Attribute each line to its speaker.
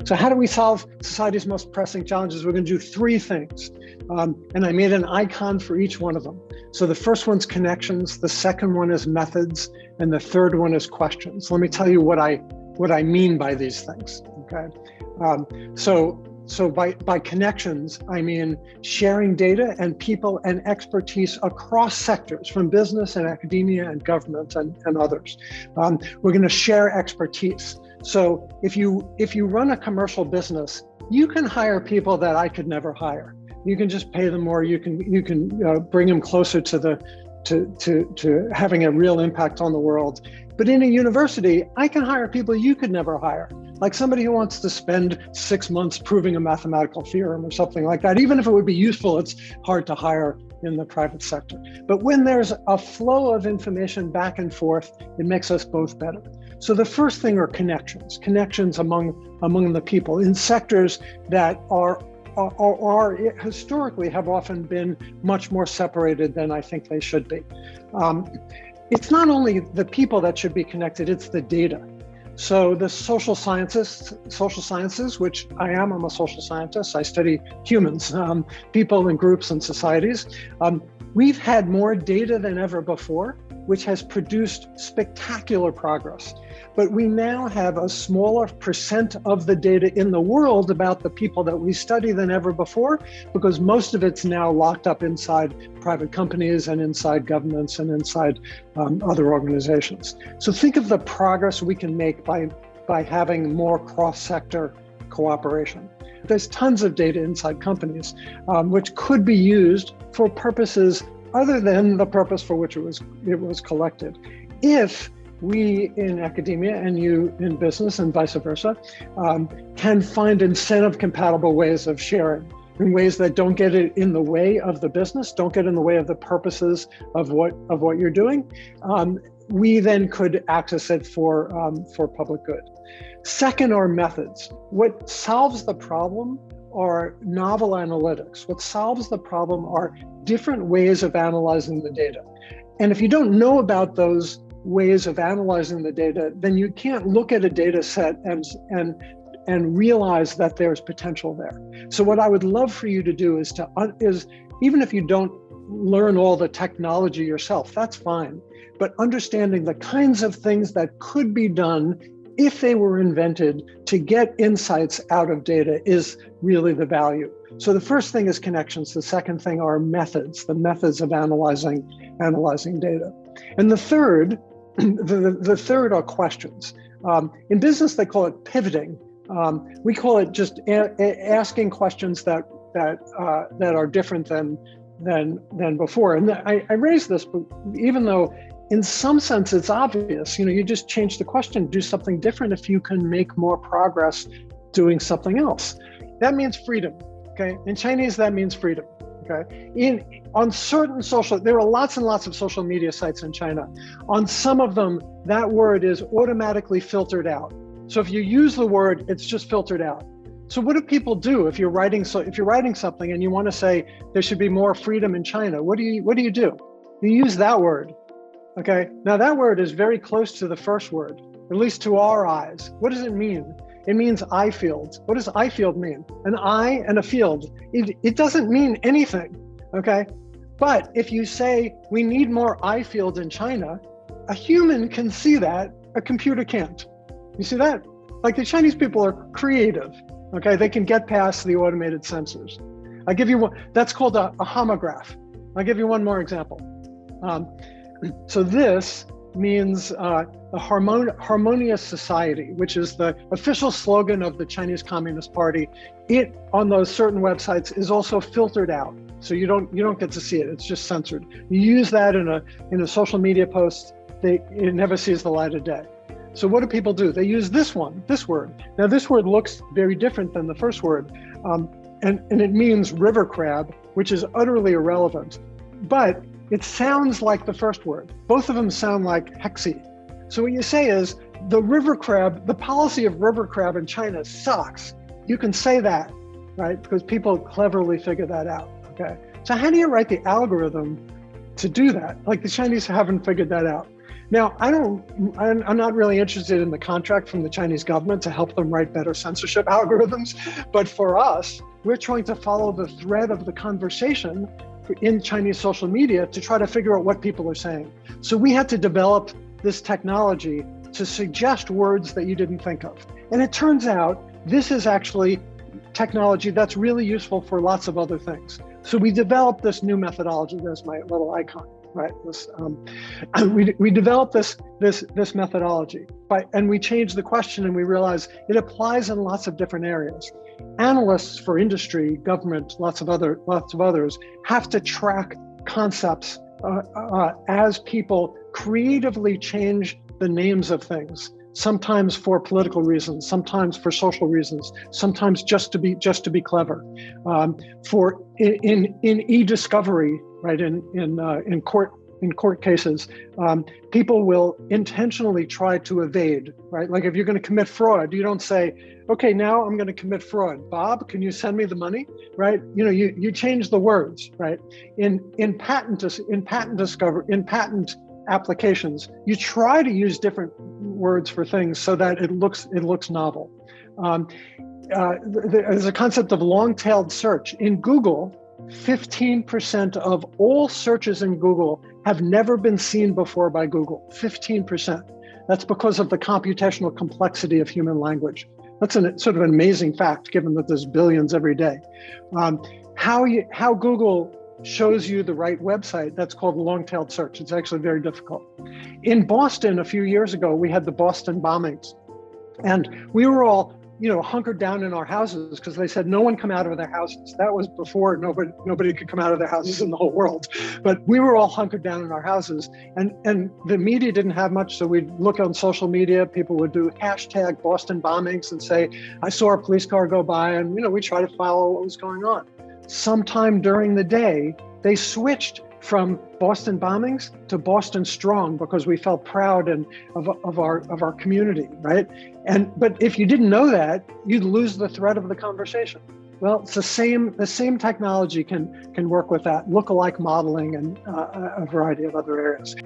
Speaker 1: So how do we solve society's most pressing challenges? We're going to do three things. And I made an icon for each one of them. So the first one's connections, the second one is methods, and the third one is questions. Let me tell you what I mean by these things, okay? So by connections, I mean sharing data and people and expertise across sectors, from business and academia and government and others. We're going to share expertise. So if you run a commercial business, you can hire people that I could never hire. You can just pay them more. You can bring them closer to having a real impact on the world. But in a university, I can hire people you could never hire, like somebody who wants to spend 6 months proving a mathematical theorem or something like that. Even if it would be useful, it's hard to hire in the private sector. But when there's a flow of information back and forth, it makes us both better. So the first thing are connections among the people in sectors that are historically have often been much more separated than I think they should be. It's not only the people that should be connected, it's the data. So the social sciences, which I'm a social scientist. I study humans, people and groups and societies. We've had more data than ever before, which has produced spectacular progress. But we now have a smaller percent of the data in the world about the people that we study than ever before, because most of it's now locked up inside private companies and inside governments and inside other organizations. So think of the progress we can make by having more cross-sector cooperation. There's tons of data inside companies, which could be used for purposes other than the purpose for which it was collected. If we in academia and you in business and vice versa can find incentive-compatible ways of sharing in ways that don't get it in the way of the business, don't get in the way of the purposes of what you're doing, we then could access it for public good. Second are methods. What solves the problem are novel analytics. What solves the problem are different ways of analyzing the data. And if you don't know about those ways of analyzing the data, then you can't look at a data set and realize that there's potential there. So what I would love for you to do is even if you don't learn all the technology yourself, that's fine, but understanding the kinds of things that could be done if they were invented to get insights out of data is really the value. So the first thing is connections. The second thing are methods, the methods of analyzing data. And the third are questions. In business, they call it pivoting. We call it just asking questions that are different than before. And I raise this, but even though in some sense it's obvious, you just change the question, do something different if you can make more progress doing something else. That means freedom. Okay, in Chinese that means freedom. Okay, on certain there are lots and lots of social media sites in China. On some of them, that word is automatically filtered out. So if you use the word, it's just filtered out. So what do people do if you're writing something and you want to say there should be more freedom in China? What do you do? You use that word. Okay, now that word is very close to the first word, at least to our eyes. What does it mean? It means I field. What does I field mean? An I and a field. It doesn't mean anything, okay? But if you say we need more I fields in China, a human can see that, a computer can't. You see that? Like the Chinese people are creative, okay? They can get past the automated sensors. I'll give you one, that's called a homograph. I'll give you one more example. So this means a harmonious society, which is the official slogan of the Chinese Communist Party. It, on those certain websites, is also filtered out. So you don't get to see it, it's just censored. You use that in a social media post, it never sees the light of day. So what do people do? They use this word. Now this word looks very different than the first word, and it means river crab, which is utterly irrelevant. But it sounds like the first word. Both of them sound like hexy. So what you say is the river crab, the policy of river crab in China sucks. You can say that, right? Because people cleverly figure that out, okay? So how do you write the algorithm to do that? Like the Chinese haven't figured that out. Now, I'm not really interested in the contract from the Chinese government to help them write better censorship algorithms. But for us, we're trying to follow the thread of the conversation in Chinese social media to try to figure out what people are saying. So we had to develop this technology to suggest words that you didn't think of. And it turns out this is actually technology that's really useful for lots of other things. So we developed this new methodology. There's my little icon, right? We developed this methodology, and we changed the question, and we realized it applies in lots of different areas. Analysts for industry, government, lots of others have to track concepts as people creatively change the names of things. Sometimes for political reasons, sometimes for social reasons, sometimes just to be clever. For in e-discovery, right? In court cases, people will intentionally try to evade, right? Like if you're going to commit fraud, you don't say, "Okay, now I'm going to commit fraud. Bob, can you send me the money?" Right? You change the words, right? In patent applications, you try to use different words for things so that it looks novel. There's a concept of long-tailed search. In Google, 15% of all searches in Google have never been seen before by Google. 15%. That's because of the computational complexity of human language. That's sort of an amazing fact, given that there's billions every day. How Google shows you the right website, that's called long-tailed search. It's actually very difficult. In Boston, a few years ago, we had the Boston bombings. And we were all, hunkered down in our houses because they said no one come out of their houses. That was before nobody could come out of their houses in the whole world. But we were all hunkered down in our houses. And the media didn't have much, so we'd look on social media. People would do hashtag Boston bombings and say, "I saw a police car go by," and we try to follow what was going on. Sometime during the day, they switched from Boston bombings to Boston Strong because we felt proud of our community, right? But if you didn't know that, you'd lose the thread of the conversation. Well, it's the same technology can work with that, lookalike modeling and a variety of other areas.